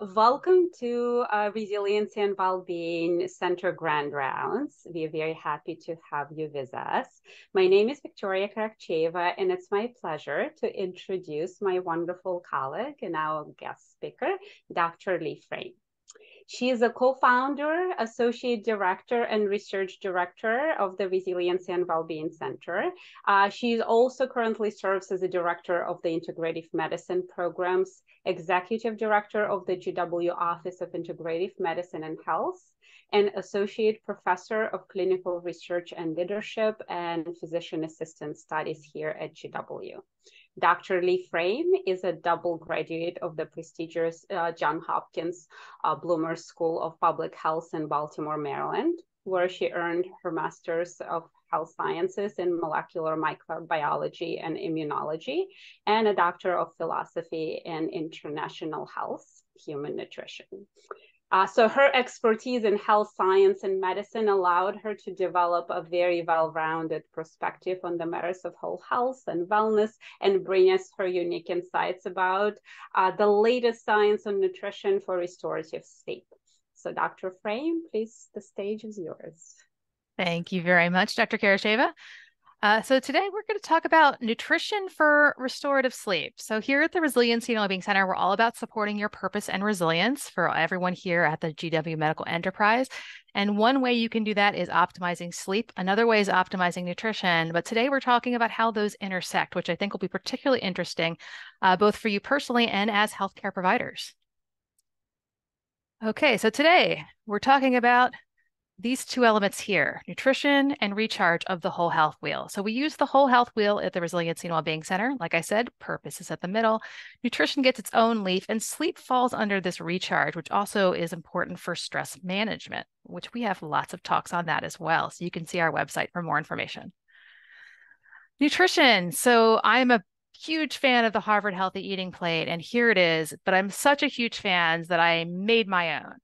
Welcome to Resiliency and Wellbeing Center Grand Rounds. We are very happy to have you with us. My name is Victoria Karakcheva, and it's my pleasure to introduce my wonderful colleague and our guest speaker, Dr. Leigh. She is a co-founder, associate director, and research director of the Resiliency and Wellbeing Center. She also currently serves as the director of the Integrative Medicine Programs, executive director of the GW Office of Integrative Medicine and Health, and associate professor of clinical research and leadership and physician assistant studies here at GW. Dr. Leigh is a double graduate of the prestigious Johns Hopkins Bloomer School of Public Health in Baltimore, Maryland, where she earned her Master's of Health Sciences in Molecular Microbiology and Immunology, and a Doctor of Philosophy in International Health, Human Nutrition. So her expertise in health science and medicine allowed her to develop a very well-rounded perspective on the matters of whole health and wellness, and bring us her unique insights about the latest science on nutrition for restorative sleep. So Dr. Frame, please, the stage is yours. Thank you very much, Dr. Karasheva. So today we're going to talk about nutrition for restorative sleep. So here at the Resiliency and Wellbeing Center, we're all about supporting your purpose and resilience for everyone here at the GW Medical Enterprise. And one way you can do that is optimizing sleep. Another way is optimizing nutrition. But today we're talking about how those intersect, which I think will be particularly interesting, both for you personally and as healthcare providers. Okay, so today we're talking about these two elements here, nutrition and recharge of the whole health wheel. So we use the whole health wheel at the Resiliency and Wellbeing Center. Like I said, purpose is at the middle. Nutrition gets its own leaf, and sleep falls under this recharge, which also is important for stress management, which we have lots of talks on that as well. So you can see our website for more information. Nutrition. So I'm a huge fan of the Harvard Healthy Eating Plate, and here it is, but I'm such a huge fan that I made my own.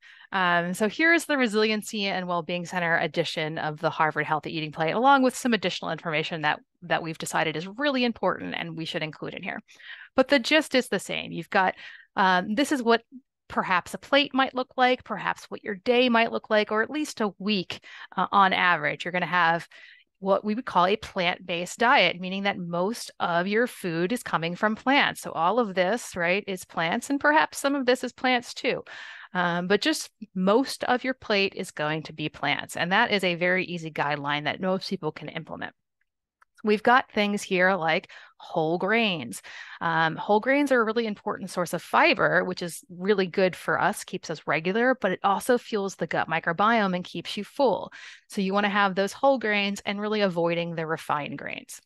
So here's the Resiliency and Wellbeing Center edition of the Harvard Healthy Eating Plate, along with some additional information that we've decided is really important and we should include in here. But the gist is the same. You've got, this is what perhaps a plate might look like, perhaps what your day might look like, or at least a week on average. You're going to have what we would call a plant-based diet, meaning that most of your food is coming from plants. So all of this, right, is plants, and perhaps some of this is plants too. But just most of your plate is going to be plants. And that is a very easy guideline that most people can implement. We've got things here like whole grains. Whole grains are a really important source of fiber, which is really good for us, keeps us regular, but it also fuels the gut microbiome and keeps you full. So you want to have those whole grains and really avoiding the refined grains.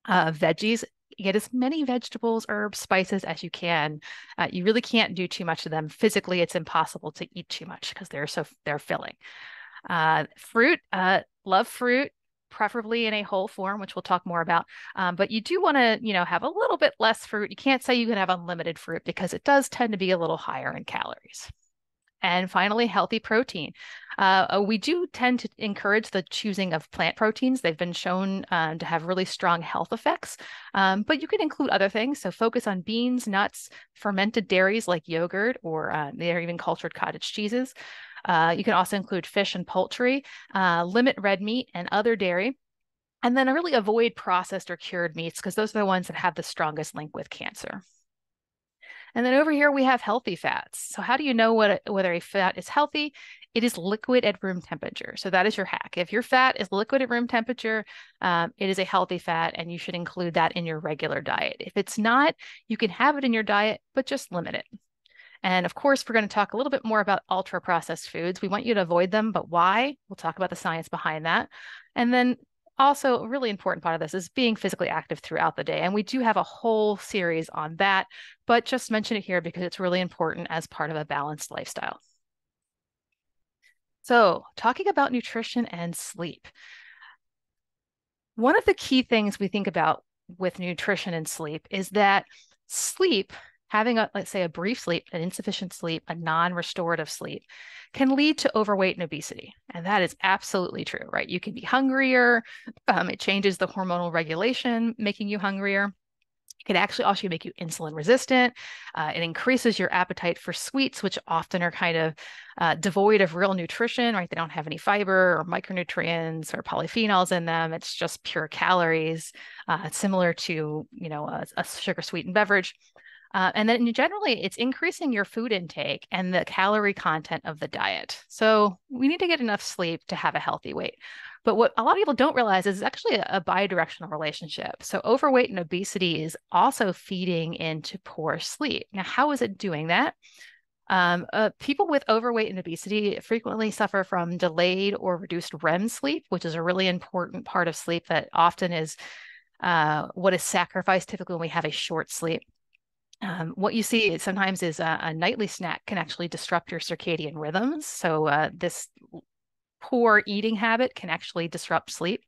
Veggies, get as many vegetables, herbs, spices as you can. You really can't do too much of them. Physically, it's impossible to eat too much because they're filling. Fruit, love fruit, preferably in a whole form, which we'll talk more about. But you do want to, have a little bit less fruit. You can't say you can have unlimited fruit because it does tend to be a little higher in calories. And finally, healthy protein. We do tend to encourage the choosing of plant proteins. They've been shown to have really strong health effects, but you can include other things. So focus on beans, nuts, fermented dairies like yogurt, or they're even cultured cottage cheeses. You can also include fish and poultry, limit red meat and other dairy, and then really avoid processed or cured meats because those are the ones that have the strongest link with cancer. And then over here, we have healthy fats. So how do you know whether a fat is healthy? It is liquid at room temperature. So that is your hack. If your fat is liquid at room temperature, it is a healthy fat, and you should include that in your regular diet. If it's not, you can have it in your diet, but just limit it. And of course, we're going to talk a little bit more about ultra-processed foods. We want you to avoid them, but why? We'll talk about the science behind that. And then also, a really important part of this is being physically active throughout the day. And we do have a whole series on that, but just mention it here because it's really important as part of a balanced lifestyle. So, talking about nutrition and sleep. One of the key things we think about with nutrition and sleep is that sleep, having let's say a brief sleep, an insufficient sleep, a non-restorative sleep, can lead to overweight and obesity. And that is absolutely true, right? You can be hungrier. It changes the hormonal regulation, making you hungrier. It can actually also make you insulin resistant. It increases your appetite for sweets, which often are kind of devoid of real nutrition, right? They don't have any fiber or micronutrients or polyphenols in them. It's just pure calories, similar to, a sugar sweetened beverage. And then generally, it's increasing your food intake and the calorie content of the diet. So we need to get enough sleep to have a healthy weight. But what a lot of people don't realize is it's actually a bidirectional relationship. So overweight and obesity is also feeding into poor sleep. Now, how is it doing that? People with overweight and obesity frequently suffer from delayed or reduced REM sleep, which is a really important part of sleep that often is what is sacrificed typically when we have a short sleep. What you see sometimes is a nightly snack can actually disrupt your circadian rhythms. So this poor eating habit can actually disrupt sleep.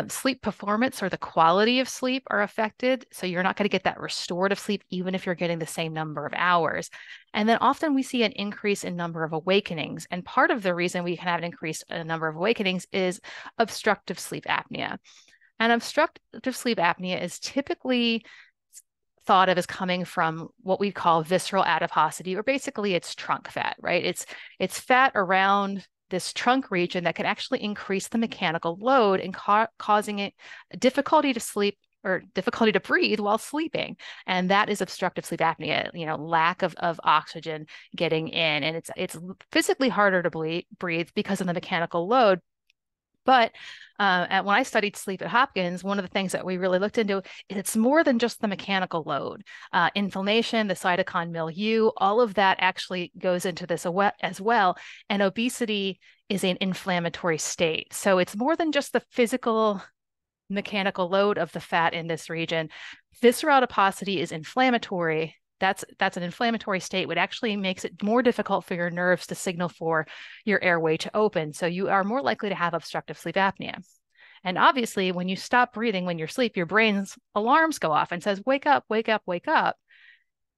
Sleep performance or the quality of sleep are affected. So you're not going to get that restorative sleep, even if you're getting the same number of hours. And then often we see an increase in number of awakenings. And part of the reason we can have an increased number of awakenings is obstructive sleep apnea. And obstructive sleep apnea is typically thought of as coming from what we call visceral adiposity, or basically it's trunk fat, right? It's fat around this trunk region that can actually increase the mechanical load and causing it difficulty to sleep or difficulty to breathe while sleeping. And that is obstructive sleep apnea, lack of oxygen getting in. And it's physically harder to breathe because of the mechanical load. But when I studied sleep at Hopkins, one of the things that we really looked into is it's more than just the mechanical load. Inflammation, the cytokine milieu, all of that actually goes into this as well. And obesity is an inflammatory state. So it's more than just the physical mechanical load of the fat in this region. Visceral adiposity is inflammatory. That's an inflammatory state, which actually makes it more difficult for your nerves to signal for your airway to open. So you are more likely to have obstructive sleep apnea. And obviously, when you stop breathing when you sleep, your brain's alarms go off and says, wake up, wake up, wake up,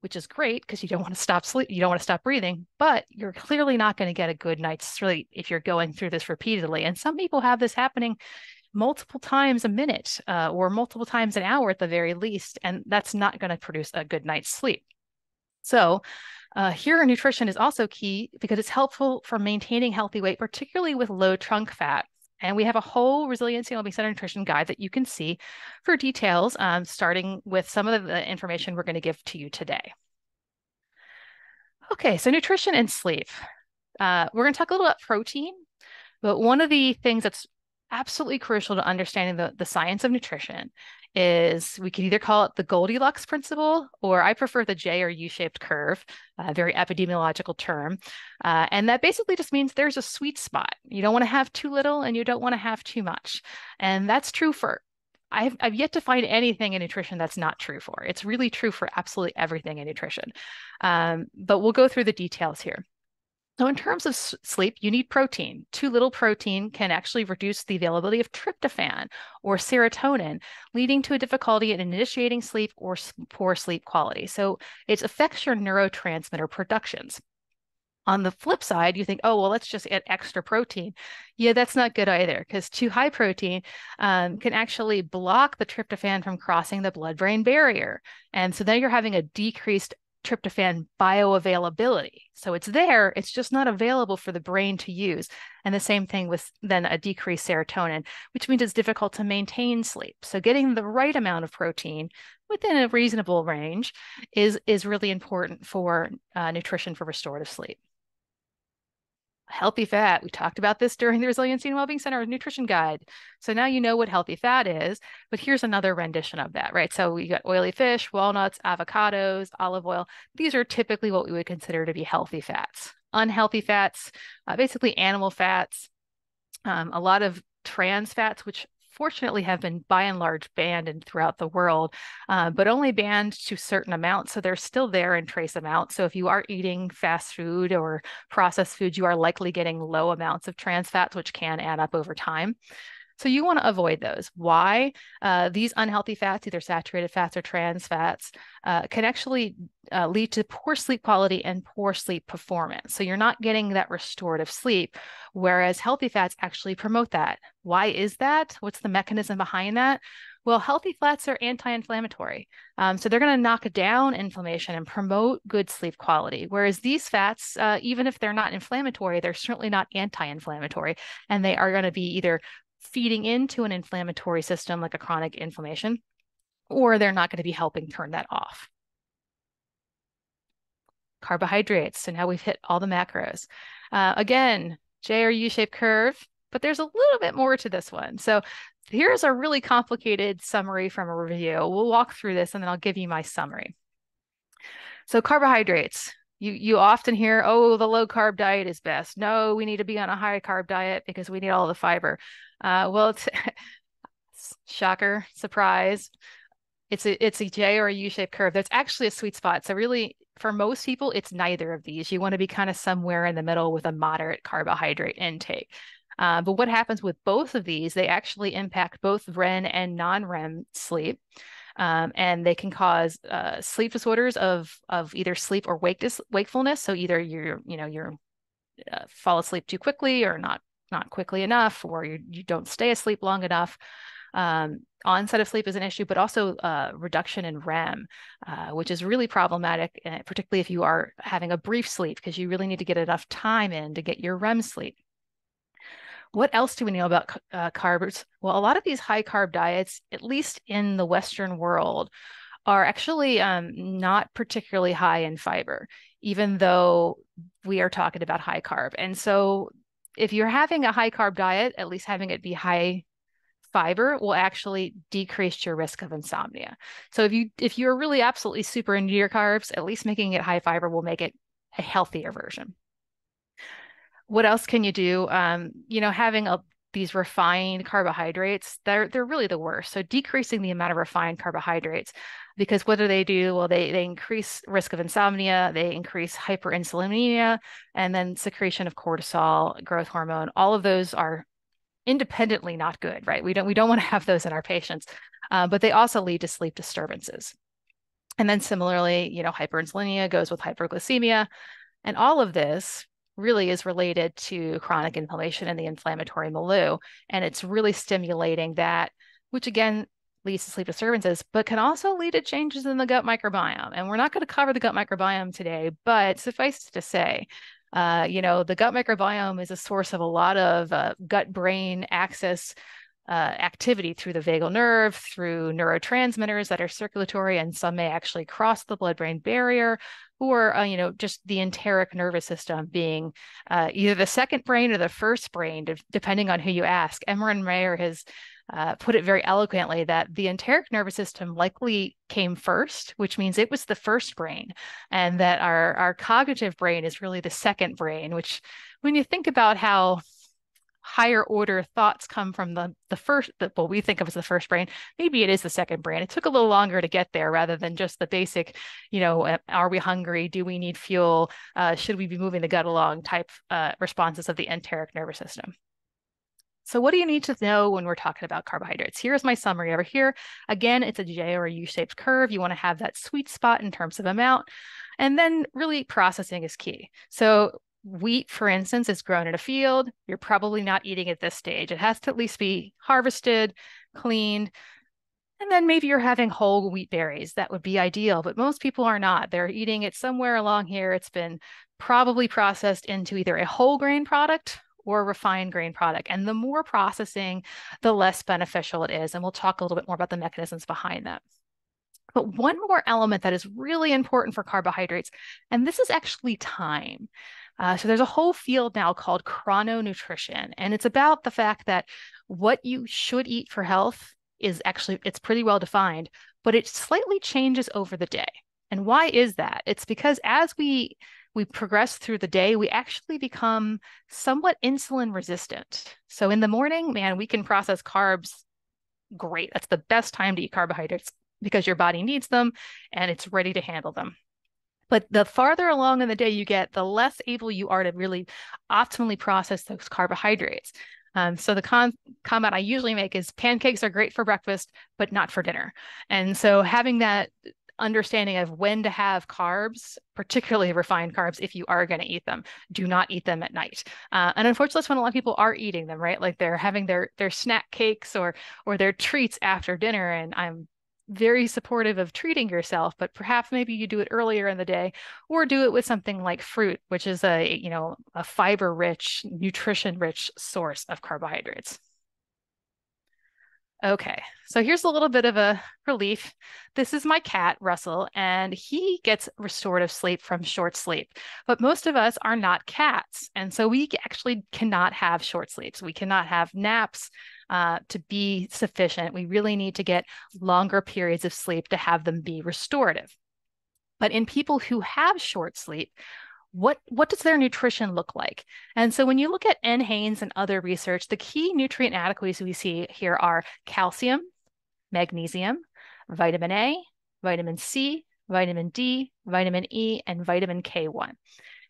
which is great because you don't want to stop sleep. You don't want to stop breathing, but you're clearly not going to get a good night's sleep if you're going through this repeatedly. And some people have this happening multiple times a minute or multiple times an hour at the very least. And that's not going to produce a good night's sleep. So here nutrition is also key because it's helpful for maintaining healthy weight, particularly with low trunk fat. And we have a whole Resiliency and Wellbeing Center nutrition guide that you can see for details, starting with some of the information we're going to give to you today. Okay, so nutrition and sleep. We're going to talk a little about protein, but one of the things that's absolutely crucial to understanding the science of nutrition is we could either call it the Goldilocks principle, or I prefer the J or U-shaped curve, a very epidemiological term. And that basically just means there's a sweet spot. You don't want to have too little and you don't want to have too much. And that's true for, I've yet to find anything in nutrition that's not true for. It's really true for absolutely everything in nutrition. But we'll go through the details here. So in terms of sleep, you need protein. Too little protein can actually reduce the availability of tryptophan or serotonin, leading to a difficulty in initiating sleep or poor sleep quality. So it affects your neurotransmitter productions. On the flip side, you think, oh, well, let's just add extra protein. Yeah, that's not good either, because too high protein can actually block the tryptophan from crossing the blood-brain barrier. And so then you're having a decreased tryptophan bioavailability. So it's there, it's just not available for the brain to use. And the same thing with then a decreased serotonin, which means it's difficult to maintain sleep. So getting the right amount of protein within a reasonable range is really important for nutrition for restorative sleep. Healthy fat. We talked about this during the Resiliency and Wellbeing Center nutrition guide. So now you know what healthy fat is, but here's another rendition of that, right? So you got oily fish, walnuts, avocados, olive oil. These are typically what we would consider to be healthy fats. Unhealthy fats, basically animal fats, a lot of trans fats, which fortunately have been by and large banned throughout the world, but only banned to certain amounts. So they're still there in trace amounts. So if you are eating fast food or processed foods, you are likely getting low amounts of trans fats, which can add up over time. So you want to avoid those. Why? These unhealthy fats, either saturated fats or trans fats, can actually lead to poor sleep quality and poor sleep performance. So you're not getting that restorative sleep, whereas healthy fats actually promote that. Why is that? What's the mechanism behind that? Well, healthy fats are anti-inflammatory. So they're going to knock down inflammation and promote good sleep quality. Whereas these fats, even if they're not inflammatory, they're certainly not anti-inflammatory. And they are going to be either feeding into an inflammatory system like a chronic inflammation, or they're not going to be helping turn that off. Carbohydrates. So now we've hit all the macros. Again, J or U-shaped curve, but there's a little bit more to this one. So here's a really complicated summary from a review. We'll walk through this and then I'll give you my summary. So carbohydrates. You often hear, oh, the low carb diet is best. No, we need to be on a high carb diet because we need all the fiber. Well, it's shocker, surprise. It's a J or a U-shaped curve. There's actually a sweet spot. So really, for most people, it's neither of these. You want to be kind of somewhere in the middle with a moderate carbohydrate intake. But what happens with both of these, they actually impact both REM and non-REM sleep. And they can cause sleep disorders of either sleep or wakefulness. So either you're fall asleep too quickly or not quickly enough, or you don't stay asleep long enough. Onset of sleep is an issue, but also reduction in REM, which is really problematic, particularly if you are having a brief sleep, because you really need to get enough time in to get your REM sleep. What else do we know about carbs? Well, a lot of these high carb diets, at least in the Western world, are actually not particularly high in fiber, even though we are talking about high carb. And so if you're having a high carb diet, at least having it be high fiber will actually decrease your risk of insomnia. So if you're really absolutely super into your carbs, at least making it high fiber will make it a healthier version. What else can you do? Having these refined carbohydrates, they're really the worst. So decreasing the amount of refined carbohydrates, because what do? Well, they increase risk of insomnia, they increase hyperinsulinemia, and then secretion of cortisol, growth hormone. All of those are independently not good, right? We don't want to have those in our patients, but they also lead to sleep disturbances. And then similarly, hyperinsulinemia goes with hyperglycemia, and all of this really is related to chronic inflammation in the inflammatory milieu. And it's really stimulating that, which again leads to sleep disturbances, but can also lead to changes in the gut microbiome. And we're not going to cover the gut microbiome today, but suffice to say, the gut microbiome is a source of a lot of gut-brain axis activity through the vagal nerve, through neurotransmitters that are circulatory, and some may actually cross the blood-brain barrier, or just the enteric nervous system being either the second brain or the first brain, depending on who you ask. Emmerin Mayer has put it very eloquently that the enteric nervous system likely came first, which means it was the first brain, and that our cognitive brain is really the second brain, which when you think about how higher order thoughts come from the first, what we think of as the first brain, maybe it is the second brain. It took a little longer to get there rather than just the basic, are we hungry? Do we need fuel? Should we be moving the gut along type responses of the enteric nervous system. So what do you need to know when we're talking about carbohydrates? Here's my summary over here. Again, it's a J or a U-shaped curve. You want to have that sweet spot in terms of amount. And then really processing is key. So wheat, for instance, is grown in a field. You're probably not eating at this stage. It has to at least be harvested, cleaned, and then maybe you're having whole wheat berries. That would be ideal, but most people are not. They're eating it somewhere along here. It's been probably processed into either a whole grain product or a refined grain product. And the more processing, the less beneficial it is. And we'll talk a little bit more about the mechanisms behind that. But one more element that is really important for carbohydrates, and this is actually time. So there's a whole field now called chrononutrition, and it's about the fact that what you should eat for health is actually, it's pretty well defined, but it slightly changes over the day. And why is that? It's because as we progress through the day, we actually become somewhat insulin resistant. So in the morning, man, we can process carbs great. That's the best time to eat carbohydrates because your body needs them and it's ready to handle them. But the farther along in the day you get, the less able you are to really optimally process those carbohydrates. So the comment I usually make is pancakes are great for breakfast, but not for dinner. And so having that understanding of when to have carbs, particularly refined carbs, if you are going to eat them. Do not eat them at night. And unfortunately, that's when a lot of people are eating them, right? Like they're having their snack cakes or their treats after dinner. And I'm very supportive of treating yourself, but perhaps maybe you do it earlier in the day, or do it with something like fruit, which is a fiber-rich, nutrition-rich source of carbohydrates. Okay, so here's a little bit of a relief. This is my cat, Russell, and he gets restorative sleep from short sleep. But most of us are not cats. And so we actually cannot have short sleeps. We cannot have naps to be sufficient. We really need to get longer periods of sleep to have them be restorative. But in people who have short sleep, what does their nutrition look like? And so when you look at NHANES and other research, the key nutrient adequacies we see here are calcium, magnesium, vitamin A, vitamin C, vitamin D, vitamin E, and vitamin K1.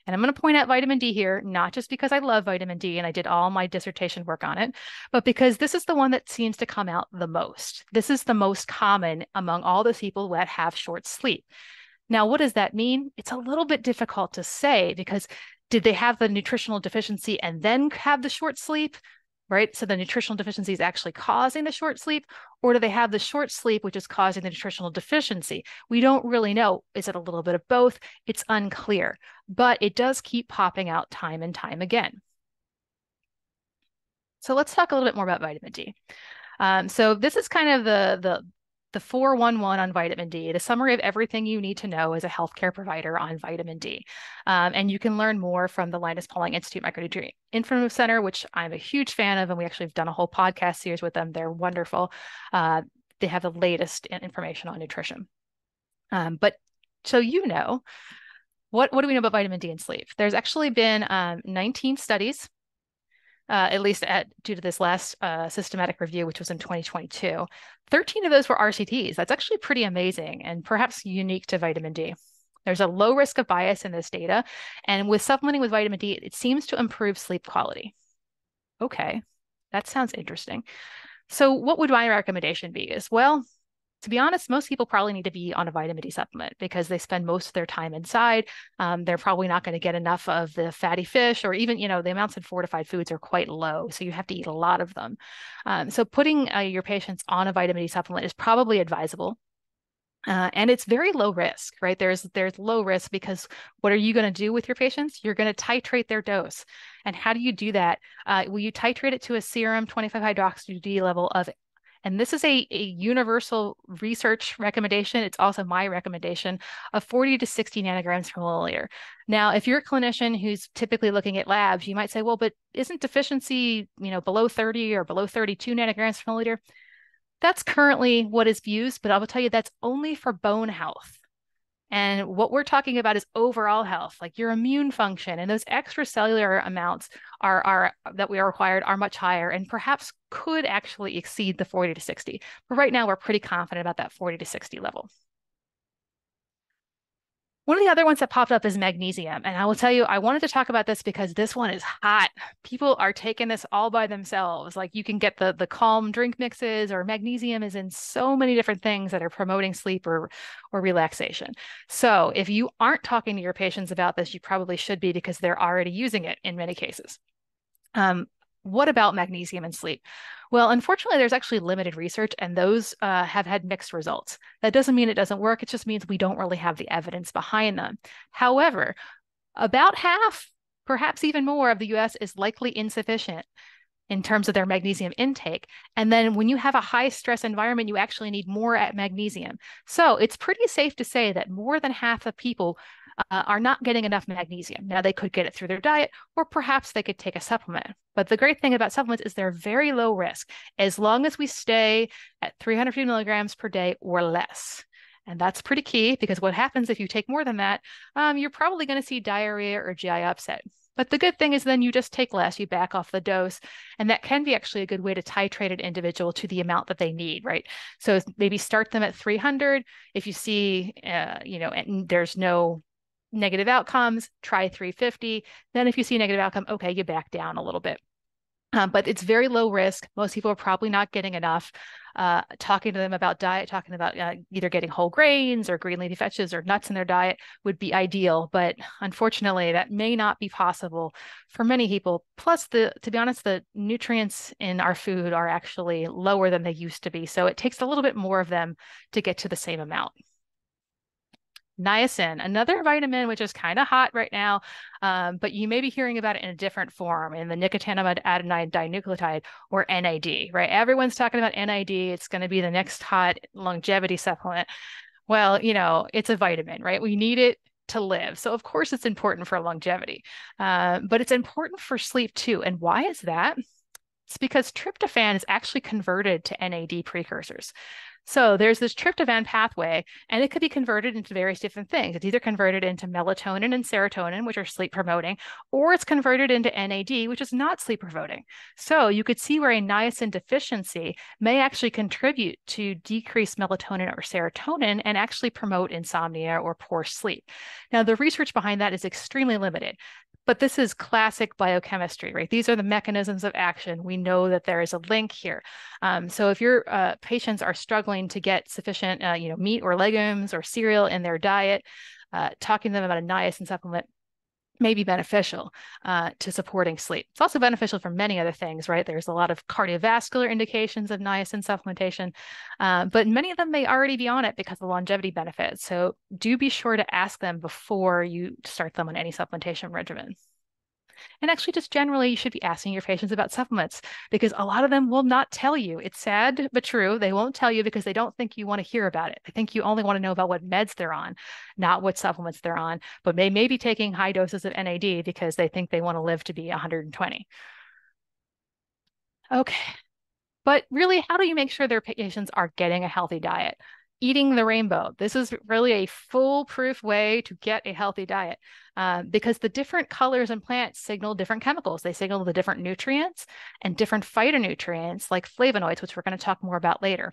And I'm going to point out vitamin D here, not just because I love vitamin D and I did all my dissertation work on it, but because this is the one that seems to come out the most. This is the most common among all the people that have short sleep. Now, what does that mean? It's a little bit difficult to say because did they have the nutritional deficiency and then have the short sleep, right? So the nutritional deficiency is actually causing the short sleep, or do they have the short sleep, which is causing the nutritional deficiency? We don't really know. Is it a little bit of both? It's unclear, but it does keep popping out time and time again. So let's talk a little bit more about vitamin D. So this is kind of the 411 on vitamin D, the summary of everything you need to know as a healthcare provider on vitamin D. And you can learn more from the Linus Pauling Institute Micronutrient Informative Center, which I'm a huge fan of, and we actually have done a whole podcast series with them. They're wonderful. They have the latest information on nutrition. But so what do we know about vitamin D and sleep? There's actually been 19 studies at least due to this last systematic review, which was in 2022. 13 of those were RCTs. That's actually pretty amazing and perhaps unique to vitamin D. There's a low risk of bias in this data. And with supplementing with vitamin D, it seems to improve sleep quality. Okay, that sounds interesting. So what would my recommendation be? To be honest, most people probably need to be on a vitamin D supplement because they spend most of their time inside. They're probably not going to get enough of the fatty fish, or even, the amounts in fortified foods are quite low. So you have to eat a lot of them. So putting your patients on a vitamin D supplement is probably advisable. And it's very low risk, right? There's low risk because what are you going to do with your patients? You're going to titrate their dose. And how do you do that? Will you titrate it to a serum 25-hydroxy level of, and this is a universal research recommendation. It's also my recommendation of 40 to 60 nanograms per milliliter. Now, if you're a clinician who's typically looking at labs, you might say, well, but isn't deficiency, below 30 or below 32 nanograms per milliliter? That's currently what is used, but I will tell you that's only for bone health. And what we're talking about is overall health, like your immune function, and those extracellular amounts that we are required are much higher and perhaps could actually exceed the 40 to 60. But right now, we're pretty confident about that 40 to 60 level. One of the other ones that popped up is magnesium. And I will tell you, I wanted to talk about this because this one is hot. People are taking this all by themselves. Like you can get the calm drink mixes, or magnesium is in so many different things that are promoting sleep or relaxation. So if you aren't talking to your patients about this, you probably should be because they're already using it in many cases. What about magnesium and sleep? Well, unfortunately, there's actually limited research, and those have had mixed results. That doesn't mean it doesn't work. It just means we don't really have the evidence behind them. However, about half, perhaps even more, of the US is likely insufficient in terms of their magnesium intake. And then when you have a high stress environment, you actually need more magnesium. So it's pretty safe to say that more than half of people are not getting enough magnesium. Now, they could get it through their diet, or perhaps they could take a supplement. But the great thing about supplements is they're very low risk, as long as we stay at 350 milligrams per day or less. And that's pretty key, because what happens if you take more than that, you're probably going to see diarrhea or GI upset. But the good thing is then you just take less, you back off the dose, and that can be actually a good way to titrate an individual to the amount that they need, right? So maybe start them at 300. If you see, and there's no negative outcomes, try 350. Then if you see negative outcome, okay, you back down a little bit. But it's very low risk. Most people are probably not getting enough. Talking to them about diet, talking about either getting whole grains or green leafy vegetables or nuts in their diet would be ideal. But unfortunately, that may not be possible for many people. Plus, to be honest, the nutrients in our food are actually lower than they used to be. So it takes a little bit more of them to get to the same amount. Niacin, another vitamin which is kind of hot right now, but you may be hearing about it in a different form, in the nicotinamide adenine dinucleotide, or NAD, right? Everyone's talking about NAD. It's going to be the next hot longevity supplement. Well, it's a vitamin, right? We need it to live. So of course it's important for longevity, but it's important for sleep too. And why is that? It's because tryptophan is actually converted to NAD precursors. So there's this tryptophan pathway, and it could be converted into various different things. It's either converted into melatonin and serotonin, which are sleep promoting, or it's converted into NAD, which is not sleep promoting. So you could see where a niacin deficiency may actually contribute to decreased melatonin or serotonin and actually promote insomnia or poor sleep. Now, the research behind that is extremely limited. But this is classic biochemistry, right? These are the mechanisms of action. We know that there is a link here. So if your patients are struggling to get sufficient, meat or legumes or cereal in their diet, talking to them about a niacin supplement may be beneficial to supporting sleep. It's also beneficial for many other things, right? There's a lot of cardiovascular indications of niacin supplementation, but many of them may already be on it because of longevity benefits. So do be sure to ask them before you start them on any supplementation regimen. And actually, just generally, you should be asking your patients about supplements because a lot of them will not tell you. It's sad, but true. They won't tell you because they don't think you want to hear about it. They think you only want to know about what meds they're on, not what supplements they're on. But they may be taking high doses of NAD because they think they want to live to be 120. Okay. But really, how do you make sure their patients are getting a healthy diet? Eating the rainbow. This is really a foolproof way to get a healthy diet because the different colors in plants signal different chemicals. They signal the different nutrients and different phytonutrients like flavonoids, which we're going to talk more about later.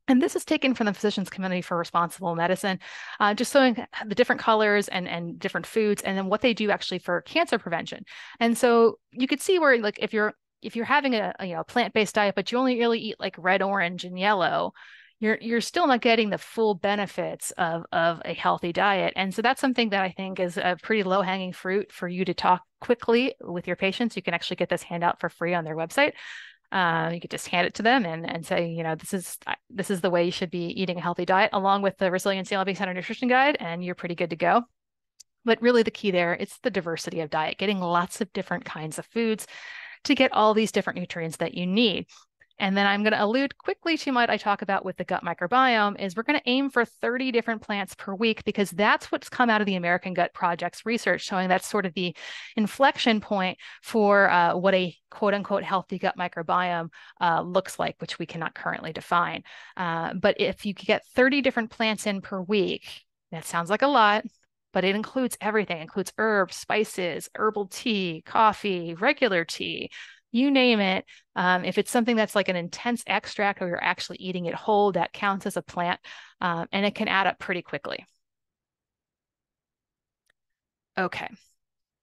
And this is taken from the Physicians Committee for Responsible Medicine, just showing the different colors and different foods and then what they do actually for cancer prevention. And so you could see where, like, if you're having a plant-based diet, but you only really eat like red, orange, and yellow, you're still not getting the full benefits of a healthy diet. And so that's something that I think is a pretty low-hanging fruit for you to talk quickly with your patients. You can actually get this handout for free on their website. You could just hand it to them and say, this is the way you should be eating a healthy diet, along with the Resiliency and Wellbeing Center Nutrition Guide, and you're pretty good to go. But really the key there, it's the diversity of diet, getting lots of different kinds of foods to get all these different nutrients that you need. And then I'm going to allude quickly to what I talk about with the gut microbiome is we're going to aim for 30 different plants per week because that's what's come out of the American Gut Project's research, showing that's sort of the inflection point for what a quote unquote healthy gut microbiome looks like, which we cannot currently define. But if you get 30 different plants in per week, that sounds like a lot, but it includes everything. It includes herbs, spices, herbal tea, coffee, regular tea, you name it. If it's something that's like an intense extract or you're actually eating it whole, that counts as a plant, and it can add up pretty quickly. Okay.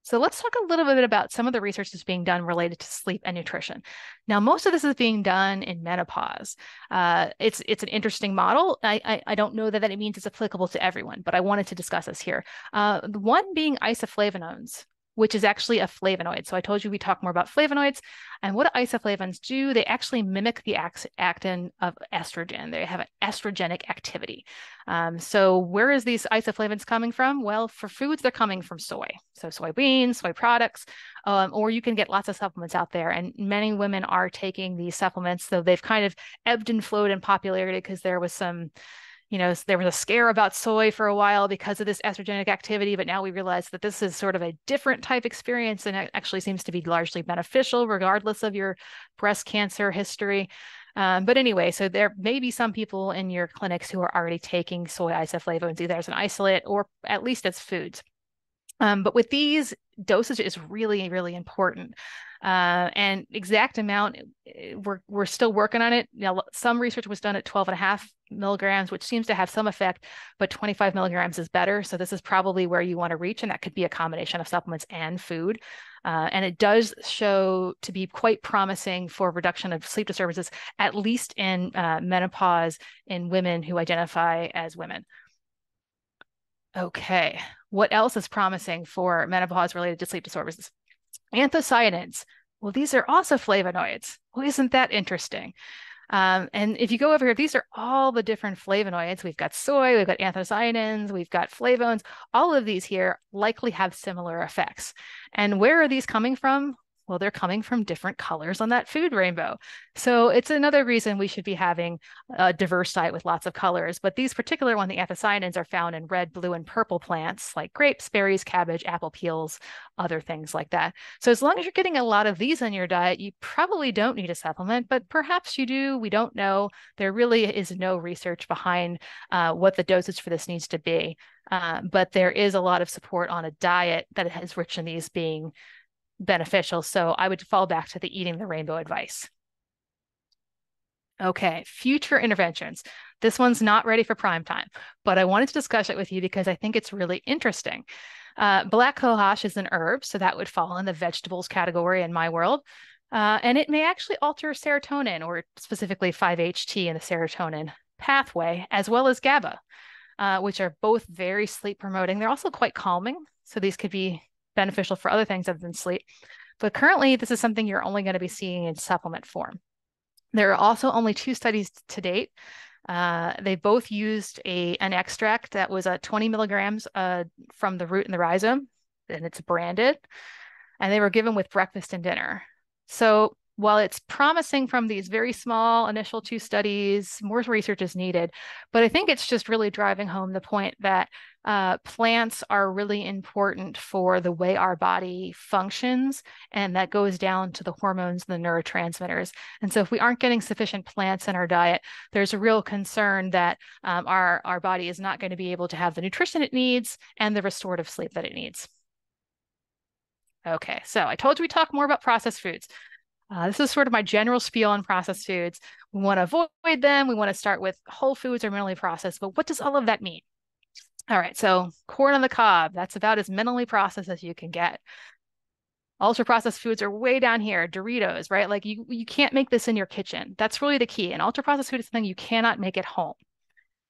So let's talk a little bit about some of the research that's being done related to sleep and nutrition. Now, most of this is being done in menopause. It's an interesting model. I don't know that it means it's applicable to everyone, but I wanted to discuss this here. The one being isoflavonones, which is actually a flavonoid. So I told you we talk more about flavonoids. And what isoflavones do, they actually mimic the actin of estrogen. They have an estrogenic activity. So where is these isoflavones coming from? Well, for foods, they're coming from soy. So soybeans, soy products, or you can get lots of supplements out there. And many women are taking these supplements. So they've kind of ebbed and flowed in popularity because there was there was a scare about soy for a while because of this estrogenic activity, but now we realize that this is sort of a different type experience and it actually seems to be largely beneficial regardless of your breast cancer history. But anyway, so there may be some people in your clinics who are already taking soy isoflavones either as an isolate or at least as foods. But with these, dosage is really, really important. And exact amount, we're still working on it. Now, some research was done at 12.5 milligrams, which seems to have some effect, but 25 milligrams is better. So this is probably where you want to reach, and that could be a combination of supplements and food. And it does show to be quite promising for reduction of sleep disturbances, at least in menopause in women who identify as women. Okay, what else is promising for menopause related to sleep disorders? Anthocyanins. Well, these are also flavonoids. Well, isn't that interesting? And if you go over here, these are all the different flavonoids. We've got soy, we've got anthocyanins, we've got flavones. All of these here likely have similar effects. And where are these coming from? Well, they're coming from different colors on that food rainbow. So it's another reason we should be having a diverse diet with lots of colors. But these particular one, the anthocyanins, are found in red, blue, and purple plants like grapes, berries, cabbage, apple peels, other things like that. So as long as you're getting a lot of these in your diet, you probably don't need a supplement, but perhaps you do. We don't know. There really is no research behind what the dosage for this needs to be. But there is a lot of support on a diet that is rich in these being beneficial. So I would fall back to the eating the rainbow advice. Okay, future interventions. This one's not ready for prime time, but I wanted to discuss it with you because I think it's really interesting. Black cohosh is an herb, so that would fall in the vegetables category in my world. And it may actually alter serotonin, or specifically 5-HT in the serotonin pathway, as well as GABA, which are both very sleep promoting. They're also quite calming, so these could be beneficial for other things other than sleep. But currently, this is something you're only going to be seeing in supplement form. There are also only 2 studies to date. They both used an extract that was 20 milligrams from the root and the rhizome, and it's branded, and they were given with breakfast and dinner. So while it's promising from these very small initial 2 studies, more research is needed. But I think it's just really driving home the point that plants are really important for the way our body functions, and that goes down to the hormones and the neurotransmitters. And so if we aren't getting sufficient plants in our diet, there's a real concern that our body is not going to be able to have the nutrition it needs and the restorative sleep that it needs. Okay, so I told you we talk more about processed foods. This is sort of my general spiel on processed foods. We want to avoid them. We want to start with whole foods or minimally processed. But what does all of that mean? All right, so corn on the cob, that's about as minimally processed as you can get. Ultra processed foods are way down here. Doritos, right? Like you can't make this in your kitchen. That's really the key. And ultra processed food is something you cannot make at home.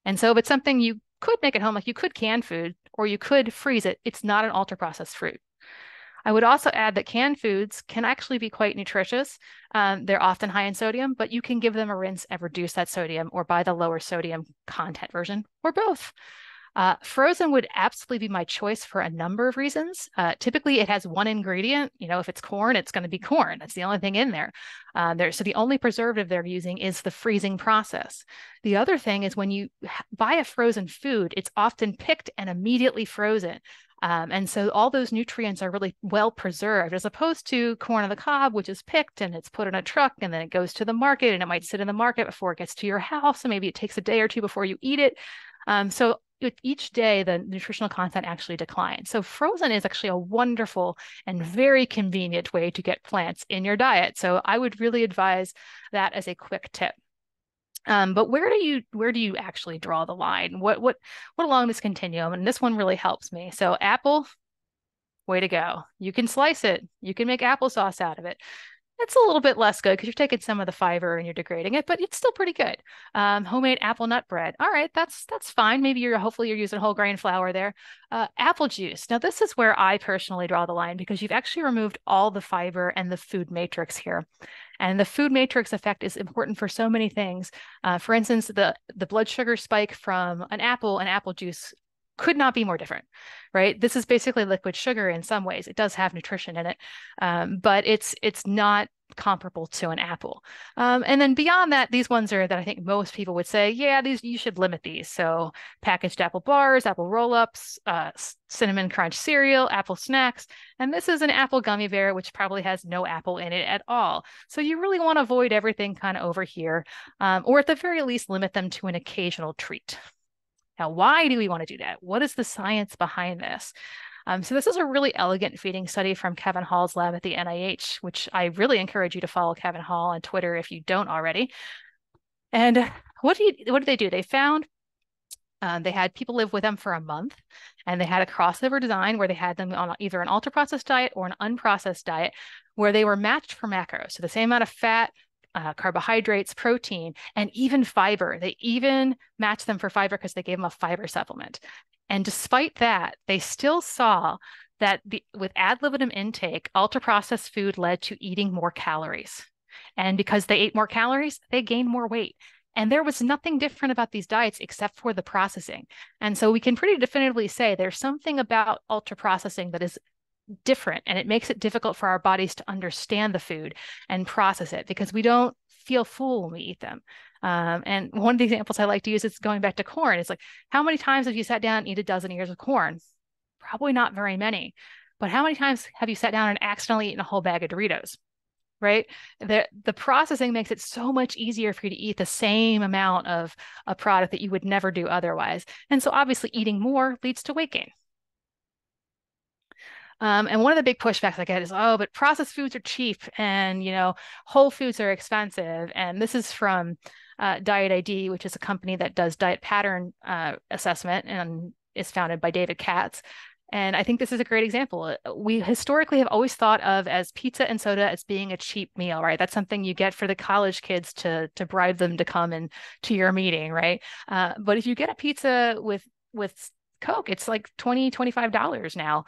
And so if it's something you could make at home, like you could can food or you could freeze it, it's not an ultra processed fruit. I would also add that canned foods can actually be quite nutritious. They're often high in sodium, but you can give them a rinse and reduce that sodium or buy the lower sodium content version or both. Frozen would absolutely be my choice for a number of reasons. Typically, it has one ingredient. You know, if it's corn, it's going to be corn. That's the only thing in there. So the only preservative they're using is the freezing process. The other thing is when you buy a frozen food, it's often picked and immediately frozen. And so all those nutrients are really well preserved, as opposed to corn on the cob, which is picked and it's put in a truck and then it goes to the market and it might sit in the market before it gets to your house. And maybe it takes a day or 2 before you eat it. So each day, the nutritional content actually declines. So frozen is actually a wonderful and very convenient way to get plants in your diet. So I would really advise that as a quick tip. But where do you actually draw the line? What along this continuum? And this one really helps me. So apple, way to go. You can slice it. You can make applesauce out of it. It's a little bit less good because you're taking some of the fiber and you're degrading it, but it's still pretty good. Homemade apple nut bread. All right, that's fine. Maybe hopefully you're using whole grain flour there. Apple juice. Now this is where I personally draw the line because you've actually removed all the fiber and the food matrix here. And the food matrix effect is important for so many things. For instance, the blood sugar spike from an apple juice could not be more different, right? This is basically liquid sugar in some ways. It does have nutrition in it, but it's not comparable to an apple. And then beyond that, these ones are that I think most people would say, yeah, you should limit these. So packaged apple bars, apple roll-ups, cinnamon crunch cereal, apple snacks. And this is an apple gummy bear, which probably has no apple in it at all. So you really want to avoid everything kind of over here, or at the very least, limit them to an occasional treat. Now, why do we want to do that? What is the science behind this? So this is a really elegant feeding study from Kevin Hall's lab at the NIH, which I really encourage you to follow Kevin Hall on Twitter if you don't already. And what did they do? They found they had people live with them for a month, and they had a crossover design where they had them on either an ultra-processed diet or an unprocessed diet where they were matched for macros. So the same amount of fat, carbohydrates, protein, and even fiber. They even matched them for fiber because they gave them a fiber supplement. And despite that, they still saw that with ad libitum intake, ultra-processed food led to eating more calories. And because they ate more calories, they gained more weight. And there was nothing different about these diets except for the processing. And so we can pretty definitively say there's something about ultra processing that is different, and it makes it difficult for our bodies to understand the food and process it because we don't feel full when we eat them. And one of the examples I like to use is going back to corn. It's like, how many times have you sat down and eat a dozen ears of corn? Probably not very many. But how many times have you sat down and accidentally eaten a whole bag of Doritos? Right? The processing makes it so much easier for you to eat the same amount of a product that you would never do otherwise. And so obviously eating more leads to weight gain. And one of the big pushbacks I get is, oh, but processed foods are cheap and, whole foods are expensive. And this is from Diet ID, which is a company that does diet pattern assessment and is founded by David Katz. And I think this is a great example. We historically have always thought of as pizza and soda as being a cheap meal, right? That's something you get for the college kids to bribe them to come in to your meeting, right? But if you get a pizza with Coke, it's like $20, $25 now.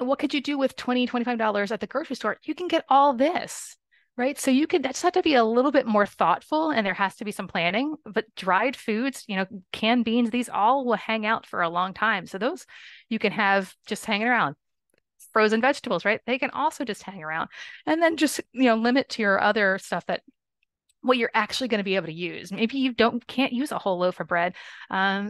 What could you do with $20, $25 at the grocery store? You can get all this, right? So that's have to be a little bit more thoughtful, and there has to be some planning, but dried foods, canned beans, these all will hang out for a long time. So those you can have just hanging around. Frozen vegetables, right? They can also just hang around. And then just, limit to your other stuff that what you're actually going to be able to use. Maybe you can't use a whole loaf of bread.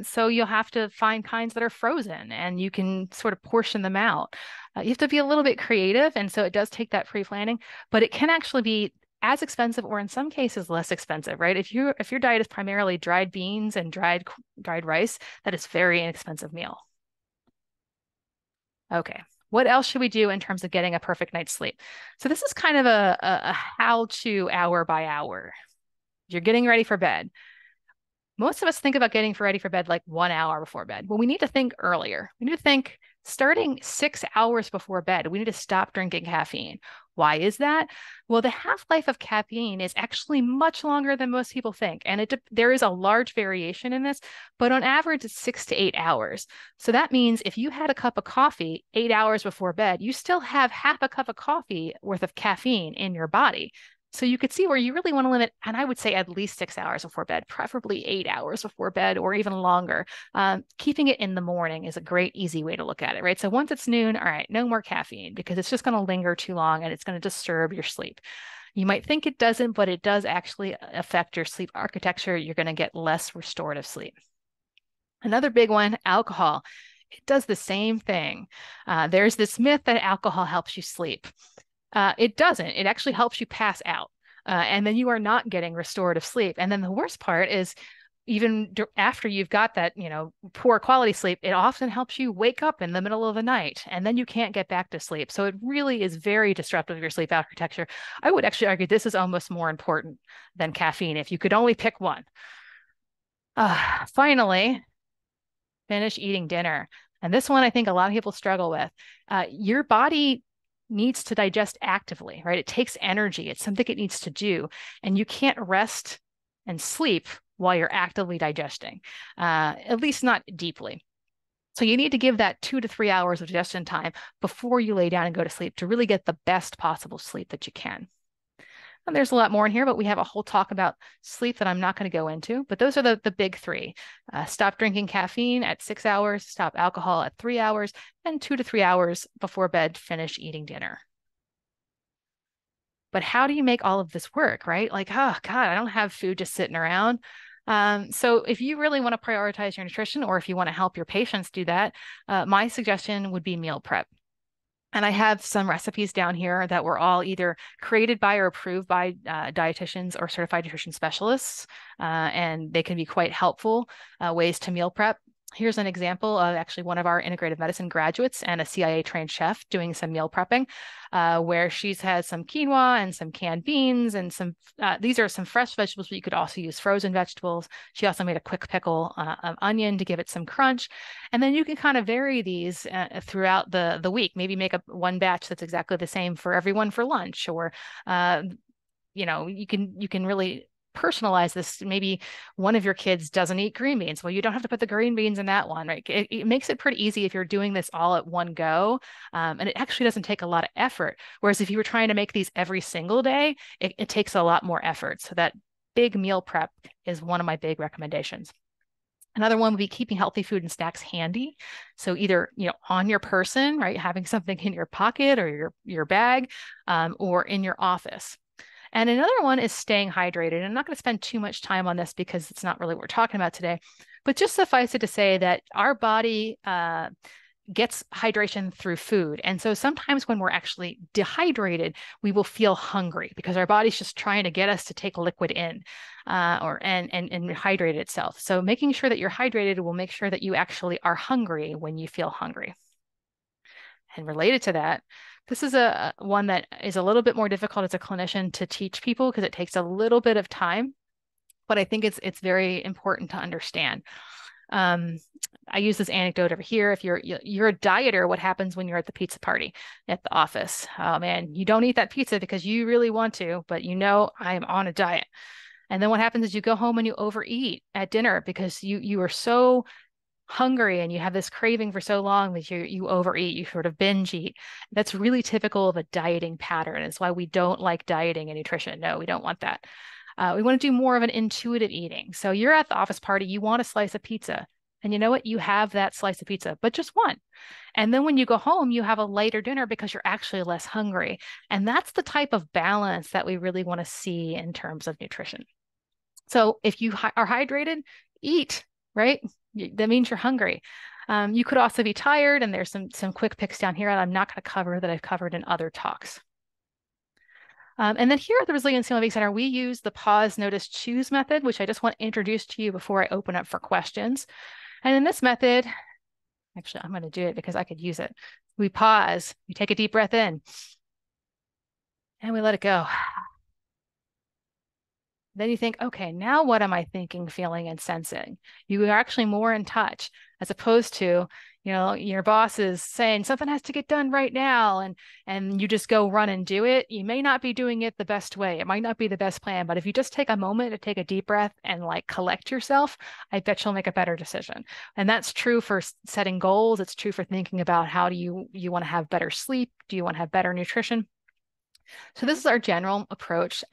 So you'll have to find kinds that are frozen and you can sort of portion them out. You have to be a little bit creative. And so it does take that pre-planning, but it can actually be as expensive or in some cases less expensive, right? If your diet is primarily dried beans and dried rice, that is very inexpensive meal. Okay. What else should we do in terms of getting a perfect night's sleep? So this is kind of a how-to hour by hour. You're getting ready for bed. Most of us think about getting ready for bed like 1 hour before bed. Well, we need to think earlier. We need to think starting 6 hours before bed. We need to stop drinking caffeine. Why is that? Well, the half-life of caffeine is actually much longer than most people think. And there is a large variation in this, but on average, it's 6 to 8 hours. So that means if you had a cup of coffee 8 hours before bed, you still have half a cup of coffee worth of caffeine in your body. So you could see where you really want to limit, and I would say at least 6 hours before bed, preferably 8 hours before bed or even longer. Keeping it in the morning is a great, easy way to look at it, right? So once it's noon, all right, no more caffeine because it's just going to linger too long and it's going to disturb your sleep. You might think it doesn't, but it does actually affect your sleep architecture. You're going to get less restorative sleep. Another big one, alcohol. It does the same thing. There's this myth that alcohol helps you sleep. It doesn't. It actually helps you pass out. And then you are not getting restorative sleep. And then the worst part is even after you've got that, poor quality sleep, it often helps you wake up in the middle of the night and then you can't get back to sleep. So it really is very disruptive of your sleep architecture. I would actually argue this is almost more important than caffeine if you could only pick one. Finally, finish eating dinner. And this one I think a lot of people struggle with. Your body needs to digest actively, right? It takes energy. It's something it needs to do. And you can't rest and sleep while you're actively digesting, at least not deeply. So you need to give that 2 to 3 hours of digestion time before you lay down and go to sleep to really get the best possible sleep that you can. And there's a lot more in here, but we have a whole talk about sleep that I'm not going to go into. But those are the big three. Stop drinking caffeine at 6 hours, stop alcohol at 3 hours, and 2 to 3 hours before bed, finish eating dinner. But how do you make all of this work, right? Like, oh, God, I don't have food just sitting around. So if you really want to prioritize your nutrition or if you want to help your patients do that, my suggestion would be meal prep. And I have some recipes down here that were all either created by or approved by dietitians or certified nutrition specialists, and they can be quite helpful ways to meal prep. Here's an example of actually one of our integrative medicine graduates and a CIA trained chef doing some meal prepping, where she's had some quinoa and some canned beans and these are some fresh vegetables, but you could also use frozen vegetables. She also made a quick pickle of onion to give it some crunch. And then you can kind of vary these throughout the week. Maybe make one batch that's exactly the same for everyone for lunch, or you can really personalize this. Maybe one of your kids doesn't eat green beans. Well, you don't have to put the green beans in that one, right? It makes it pretty easy if you're doing this all at one go. And it actually doesn't take a lot of effort. Whereas if you were trying to make these every single day, it takes a lot more effort. So that big meal prep is one of my big recommendations. Another one would be keeping healthy food and snacks handy. So either, on your person, right? Having something in your pocket or your bag, or in your office. And another one is staying hydrated. And I'm not going to spend too much time on this because it's not really what we're talking about today, but just suffice it to say that our body gets hydration through food. And so sometimes when we're actually dehydrated, we will feel hungry because our body's just trying to get us to take liquid in and hydrate itself. So making sure that you're hydrated will make sure that you actually are hungry when you feel hungry. And related to that, this is one that is a little bit more difficult as a clinician to teach people because it takes a little bit of time, but I think it's very important to understand. I use this anecdote over here. If you're a dieter, what happens when you're at the pizza party at the office? Oh man, you don't eat that pizza because you really want to, but I'm on a diet. And then what happens is you go home and you overeat at dinner because you are so hungry and you have this craving for so long that you overeat, you sort of binge eat. That's really typical of a dieting pattern. It's why we don't like dieting and nutrition. No, we don't want that. We want to do more of an intuitive eating. So you're at the office party, you want a slice of pizza. And you know what? You have that slice of pizza, but just one. And then when you go home, you have a lighter dinner because you're actually less hungry. And that's the type of balance that we really want to see in terms of nutrition. So if you are hydrated, eat, right? That means you're hungry. You could also be tired, and there's some quick picks down here that I'm not going to cover that I've covered in other talks. And then here at the Resiliency Wellbeing Center, we use the pause, notice, choose method, which I just want to introduce to you before I open up for questions. And in this method, actually, I'm going to do it because I could use it. We pause, we take a deep breath in, and we let it go. Then you think, okay, now what am I thinking, feeling, and sensing? You are actually more in touch as opposed to, your boss is saying something has to get done right now, and you just go run and do it. You may not be doing it the best way. It might not be the best plan, but if you just take a moment to take a deep breath and collect yourself, I bet you'll make a better decision. And that's true for setting goals. It's true for thinking about how do you want to have better sleep? Do you want to have better nutrition? So this is our general approach.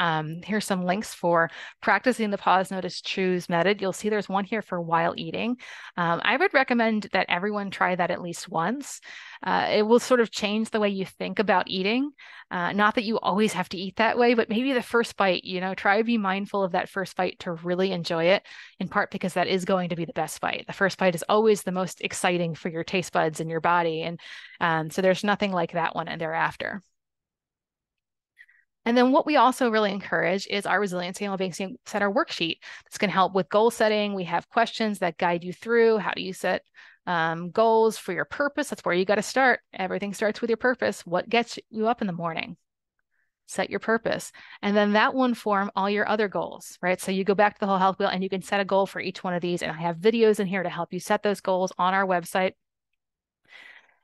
Here's some links for practicing the pause, notice, choose method. You'll see there's one here for while eating. I would recommend that everyone try that at least once. It will sort of change the way you think about eating. Not that you always have to eat that way, but maybe the first bite, try to be mindful of that first bite to really enjoy it, in part because that is going to be the best bite. The first bite is always the most exciting for your taste buds and your body. And so there's nothing like that one and thereafter. And then what we also really encourage is our Resiliency and Wellbeing Center worksheet. This can help with goal setting. We have questions that guide you through how do you set goals for your purpose. That's where you got to start. Everything starts with your purpose. What gets you up in the morning? Set your purpose. And then that will inform all your other goals, right? So you go back to the whole health wheel and you can set a goal for each one of these. And I have videos in here to help you set those goals on our website.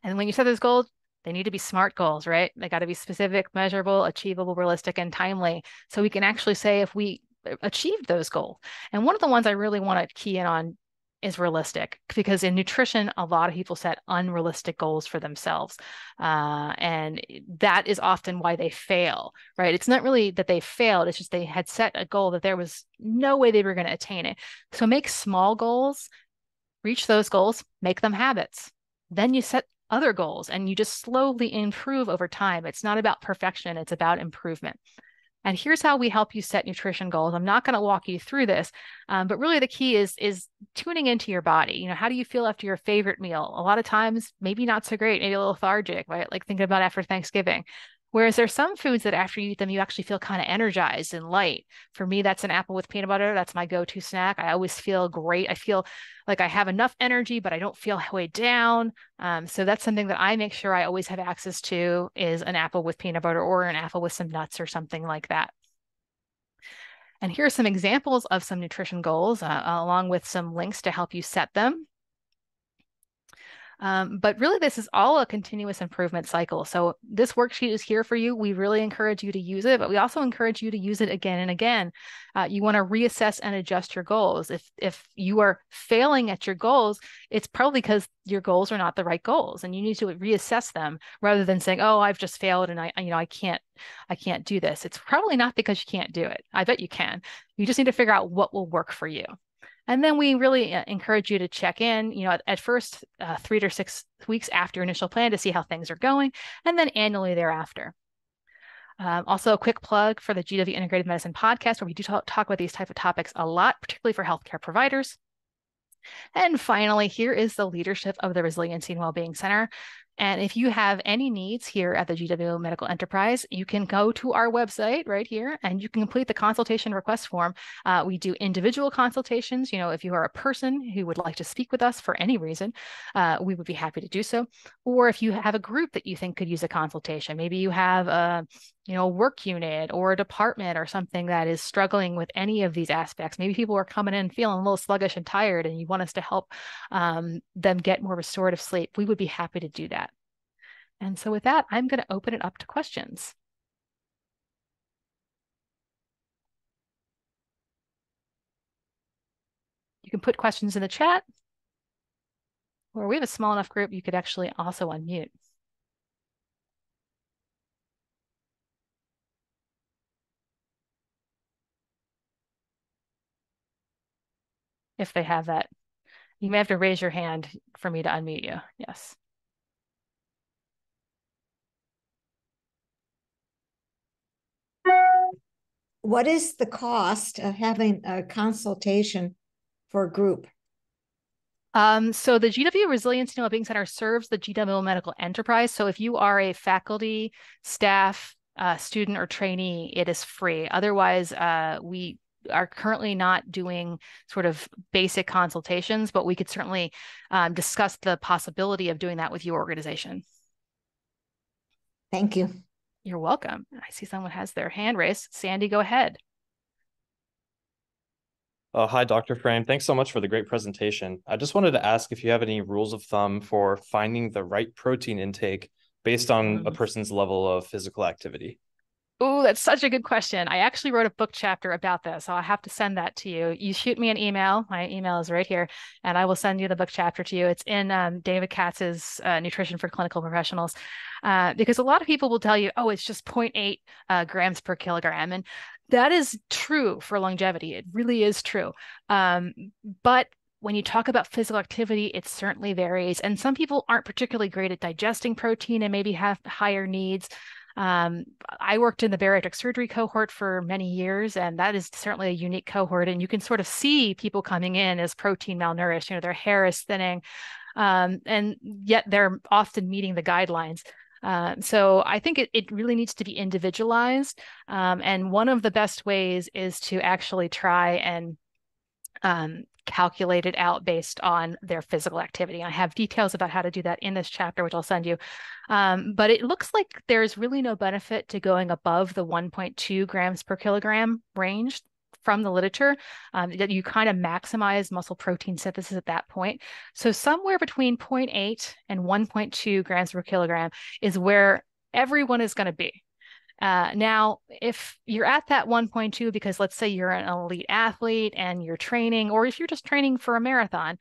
And when you set those goals, they need to be SMART goals, right? They got to be specific, measurable, achievable, realistic, and timely. So we can actually say if we achieved those goals. And one of the ones I really want to key in on is realistic, because in nutrition, a lot of people set unrealistic goals for themselves. And that is often why they fail, right? It's not really that they failed. It's just they had set a goal that there was no way they were going to attain it. So make small goals, reach those goals, make them habits. Then you set other goals and you just slowly improve over time. It's not about perfection. It's about improvement. And here's how we help you set nutrition goals. I'm not going to walk you through this, but really the key is tuning into your body. How do you feel after your favorite meal? A lot of times, maybe not so great, maybe a little lethargic, right? Like thinking about after Thanksgiving. Whereas there's some foods that after you eat them, you actually feel kind of energized and light. For me, that's an apple with peanut butter. That's my go-to snack. I always feel great. I feel like I have enough energy, but I don't feel weighed down. So that's something that I make sure I always have access to is an apple with peanut butter or an apple with some nuts or something like that. And here are some examples of some nutrition goals, along with some links to help you set them. But really, this is all a continuous improvement cycle. So this worksheet is here for you. We really encourage you to use it, but we also encourage you to use it again and again. You want to reassess and adjust your goals. If you are failing at your goals, it's probably because your goals are not the right goals, and you need to reassess them rather than saying, "Oh, I've just failed, and I can't do this." It's probably not because you can't do it. I bet you can. You just need to figure out what will work for you. And then we really encourage you to check in, at first 3 to 6 weeks after your initial plan to see how things are going, and then annually thereafter. Also, a quick plug for the GW Integrative Medicine podcast, where we do talk about these type of topics a lot, particularly for healthcare providers. And finally, here is the leadership of the Resiliency and Wellbeing Center. And if you have any needs here at the GW Medical Enterprise, you can go to our website right here and you can complete the consultation request form. We do individual consultations. If you are a person who would like to speak with us for any reason, we would be happy to do so. Or if you have a group that you think could use a consultation, maybe you have a work unit or a department or something that is struggling with any of these aspects. Maybe people are coming in feeling a little sluggish and tired, and you want us to help them get more restorative sleep. We would be happy to do that. And so with that, I'm going to open it up to questions. You can put questions in the chat, or we have a small enough group you could actually also unmute. If they have that. You may have to raise your hand for me to unmute you. Yes. What is the cost of having a consultation for a group? So the GW Resiliency and Wellbeing Center serves the GW Medical Enterprise. So if you are a faculty, staff, student, or trainee, it is free. Otherwise, we are currently not doing sort of basic consultations, but we could certainly discuss the possibility of doing that with your organization. Thank you. You're welcome. I see someone has their hand raised. Sandy, go ahead. Hi, Dr. Frame. Thanks so much for the great presentation. I just wanted to ask if you have any rules of thumb for finding the right protein intake based on a person's level of physical activity. Oh, that's such a good question. I actually wrote a book chapter about this, so I'll have to send that to you. You shoot me an email. My email is right here, and I will send you the book chapter to you. It's in David Katz's Nutrition for Clinical Professionals, because a lot of people will tell you, oh, it's just 0.8 grams per kilogram. And that is true for longevity. It really is true. But when you talk about physical activity, it certainly varies. And some people aren't particularly great at digesting protein and maybe have higher needs. I worked in the bariatric surgery cohort for many years, and that is certainly a unique cohort. And you can sort of see people coming in as protein malnourished, their hair is thinning, and yet they're often meeting the guidelines. So I think it really needs to be individualized. And one of the best ways is to actually try and calculate it out based on their physical activity. I have details about how to do that in this chapter, which I'll send you. But it looks like there's really no benefit to going above the 1.2 grams per kilogram range from the literature, that you kind of maximize muscle protein synthesis at that point. So somewhere between 0.8 and 1.2 grams per kilogram is where everyone is going to be. Now, if you're at that 1.2, because let's say you're an elite athlete and you're training, or if you're just training for a marathon,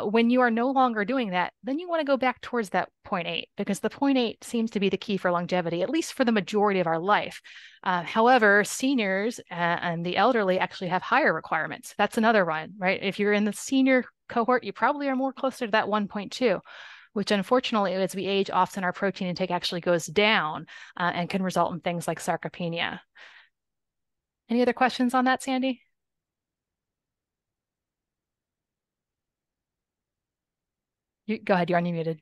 when you are no longer doing that, then you want to go back towards that 0.8, because the 0.8 seems to be the key for longevity, at least for the majority of our life. However, seniors and the elderly actually have higher requirements. That's another one, right? If you're in the senior cohort, you probably are more closer to that 1.2. Which unfortunately, as we age, often our protein intake actually goes down and can result in things like sarcopenia. Any other questions on that, Sandy? Go ahead, you're unmuted.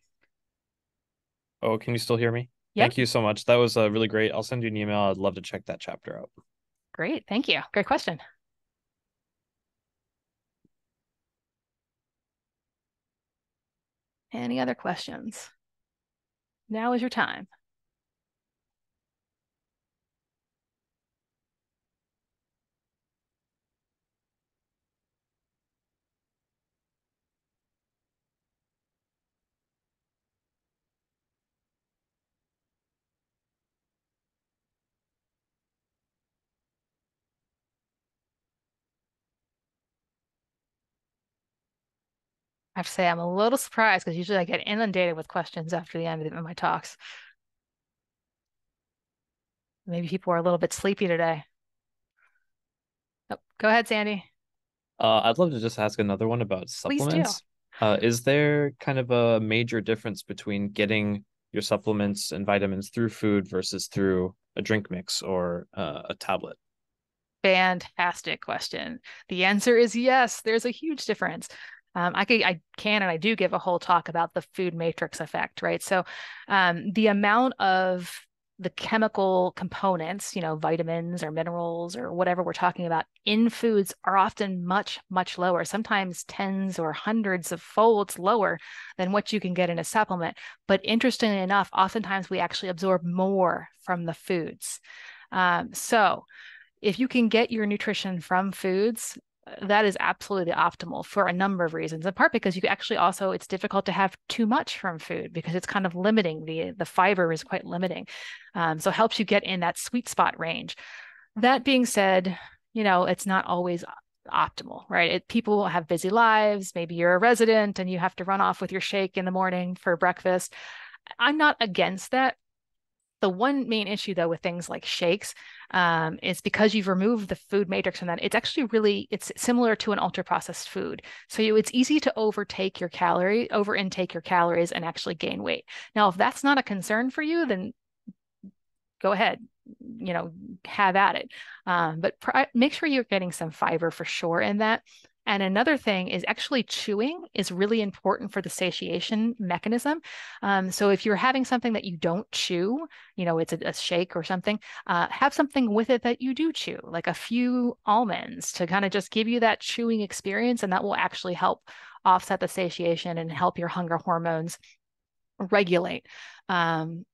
Oh, can you still hear me? Yep. Thank you so much. That was really great. I'll send you an email. I'd love to check that chapter out. Great. Thank you. Great question. Any other questions? Now is your time. I have to say, I'm a little surprised because usually I get inundated with questions after the end of my talks. Maybe people are a little bit sleepy today. Oh, go ahead, Sandy. I'd love to just ask another one about Please do. supplements. Is there kind of a major difference between getting your supplements and vitamins through food versus through a drink mix or a tablet? Fantastic question. The answer is yes, there's a huge difference. I can and I do give a whole talk about the food matrix effect, right? So the amount of the chemical components, vitamins or minerals or whatever we're talking about in foods are often much, much lower, sometimes tens or hundreds of folds lower than what you can get in a supplement. But interestingly enough, oftentimes we actually absorb more from the foods. So if you can get your nutrition from foods, that is absolutely optimal for a number of reasons. In part because you actually also, it's difficult to have too much from food because it's kind of limiting. The fiber is quite limiting. So it helps you get in that sweet spot range. That being said, it's not always optimal, right? People have busy lives. Maybe you're a resident and you have to run off with your shake in the morning for breakfast. I'm not against that. The one main issue, though, with things like shakes is because you've removed the food matrix from that, it's actually it's similar to an ultra-processed food. So it's easy to over-intake your calories and actually gain weight. Now, if that's not a concern for you, then go ahead, have at it. But make sure you're getting some fiber for sure in that. And another thing is actually chewing is really important for the satiation mechanism. So if you're having something that you don't chew, it's a shake or something, have something with it that you do chew, like a few almonds to kind of just give you that chewing experience. And that will actually help offset the satiation and help your hunger hormones regulate.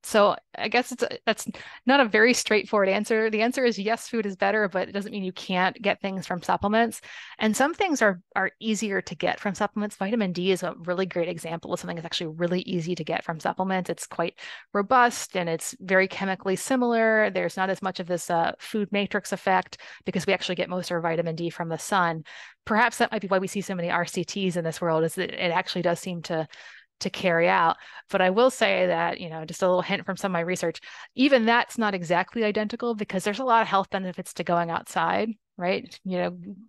So I guess that's not a very straightforward answer. The answer is yes, food is better, but it doesn't mean you can't get things from supplements. And some things are easier to get from supplements. Vitamin D is a really great example of something that's actually really easy to get from supplements. It's quite robust and it's very chemically similar. There's not as much of this food matrix effect because we actually get most of our vitamin D from the sun. Perhaps that might be why we see so many RCTs in this world, is that it actually does seem to carry out. But I will say that, just a little hint from some of my research, even that's not exactly identical because there's a lot of health benefits to going outside, right?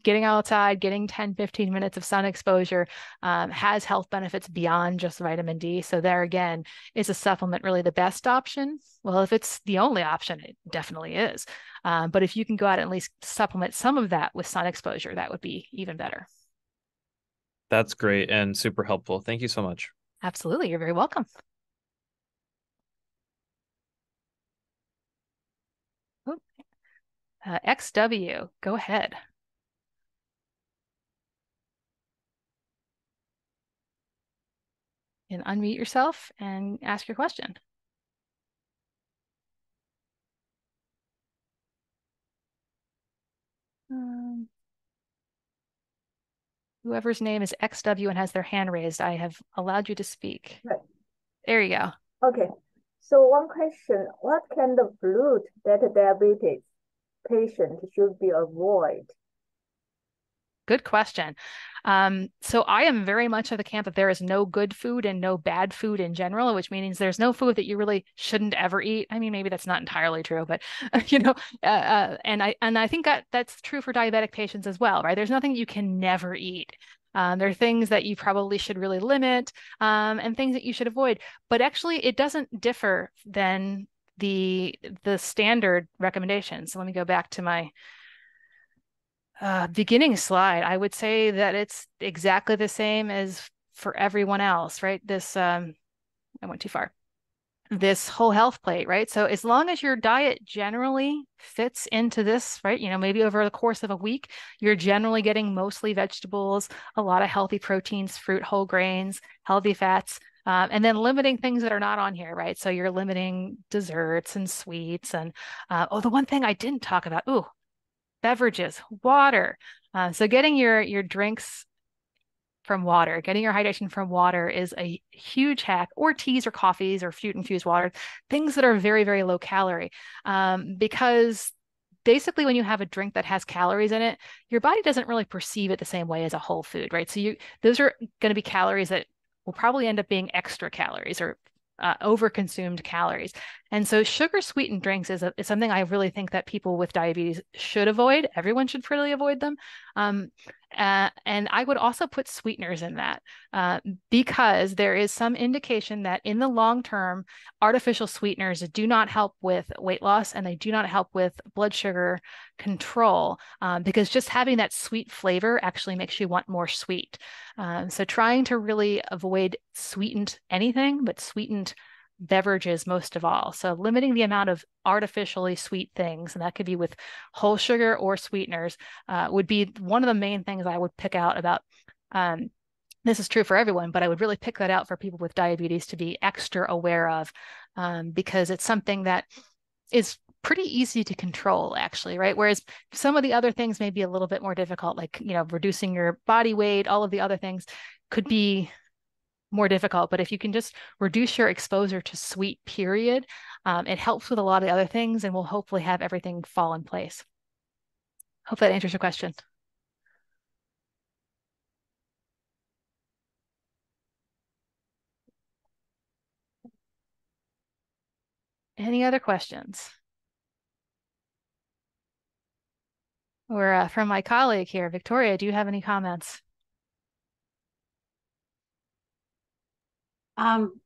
Getting outside, getting 10, 15 minutes of sun exposure has health benefits beyond just vitamin D. So there again, is a supplement really the best option? Well, if it's the only option, it definitely is. But if you can go out and at least supplement some of that with sun exposure, that would be even better. That's great and super helpful. Thank you so much. Absolutely. You're very welcome. XW, go ahead. And unmute yourself and ask your question. Whoever's name is XW and has their hand raised, I have allowed you to speak. Right. There you go. Okay. So one question, what kind of food that a diabetes patient should be avoid? Good question. So I am very much of the camp that there is no good food and no bad food in general, which means there's no food that you really shouldn't ever eat. I mean, maybe that's not entirely true, but and I think that's true for diabetic patients as well, right? There's nothing you can never eat. There are things that you probably should really limit, and things that you should avoid. But actually, it doesn't differ than the standard recommendations. So let me go back to my beginning slide. I would say that it's exactly the same as for everyone else, right? I went too far. this whole health plate, right? So as long as your diet generally fits into this, right? Maybe over the course of a week, you're generally getting mostly vegetables, a lot of healthy proteins, fruit, whole grains, healthy fats, and then limiting things that are not on here, right? So you're limiting desserts and sweets. And the one thing I didn't talk about, beverages, water. So getting your drinks from water, getting your hydration from water is a huge hack, or teas or coffees or fruit infused water, things that are very, very low calorie. Because basically when you have a drink that has calories in it, your body doesn't really perceive it the same way as a whole food, right? So those are going to be calories that will probably end up being extra calories or overconsumed calories. And so sugar sweetened drinks is something I really think that people with diabetes should avoid. Everyone should really avoid them. And I would also put sweeteners in that because there is some indication that in the long term, artificial sweeteners do not help with weight loss and they do not help with blood sugar control because just having that sweet flavor actually makes you want more sweet. So trying to really avoid sweetened anything, but sweetened beverages most of all. So limiting the amount of artificially sweet things, and that could be with whole sugar or sweeteners, would be one of the main things I would pick out about. This is true for everyone, but I would really pick that out for people with diabetes to be extra aware of because it's something that is pretty easy to control actually, right? Whereas some of the other things may be a little bit more difficult, like, reducing your body weight, all of the other things could be more difficult. But if you can just reduce your exposure to sweet, period, it helps with a lot of the other things and will hopefully have everything fall in place. Hope that answers your question. Any other questions? Or from my colleague here, Victoria, do you have any comments?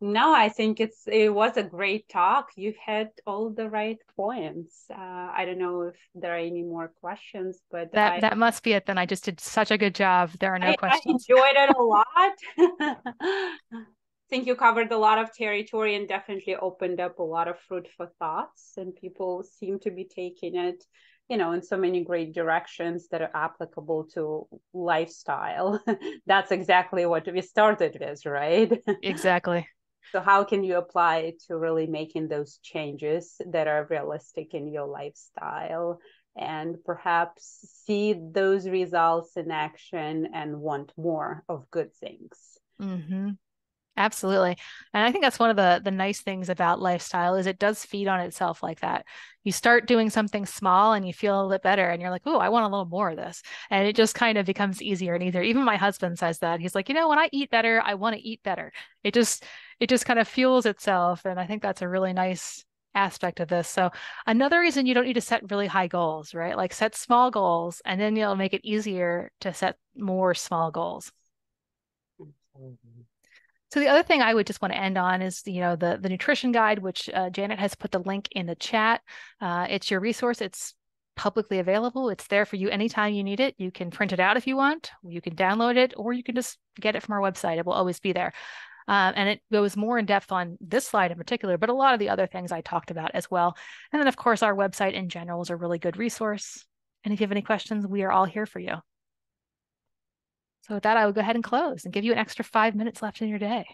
No, I think it was a great talk. You had all the right points. I don't know if there are any more questions, but that must be it then. I just did such a good job. There are no questions. I enjoyed it a lot. I think you covered a lot of territory and definitely opened up a lot of food for thoughts, and people seem to be taking it in so many great directions that are applicable to lifestyle. That's exactly what we started with, right? Exactly. So how can you apply it to really making those changes that are realistic in your lifestyle and perhaps see those results in action and want more of good things? Mm-hmm. Absolutely. And I think that's one of the nice things about lifestyle is it does feed on itself like that. You start doing something small and you feel a little bit better and you're like, oh, I want a little more of this. And it just kind of becomes easier and easier. Even my husband says that. He's like, when I eat better, I want to eat better. It just kind of fuels itself. And I think that's a really nice aspect of this. So another reason you don't need to set really high goals, right? Like set small goals and then you'll make it easier to set more small goals. Absolutely. So the other thing I would just want to end on is, the nutrition guide, which Janet has put the link in the chat. It's your resource. It's publicly available. It's there for you anytime you need it. You can print it out if you want. You can download it, or you can just get it from our website. It will always be there. And it goes more in depth on this slide in particular, but a lot of the other things I talked about as well. And then, of course, our website in general is a really good resource. And if you have any questions, we are all here for you. So with that, I will go ahead and close and give you an extra 5 minutes left in your day.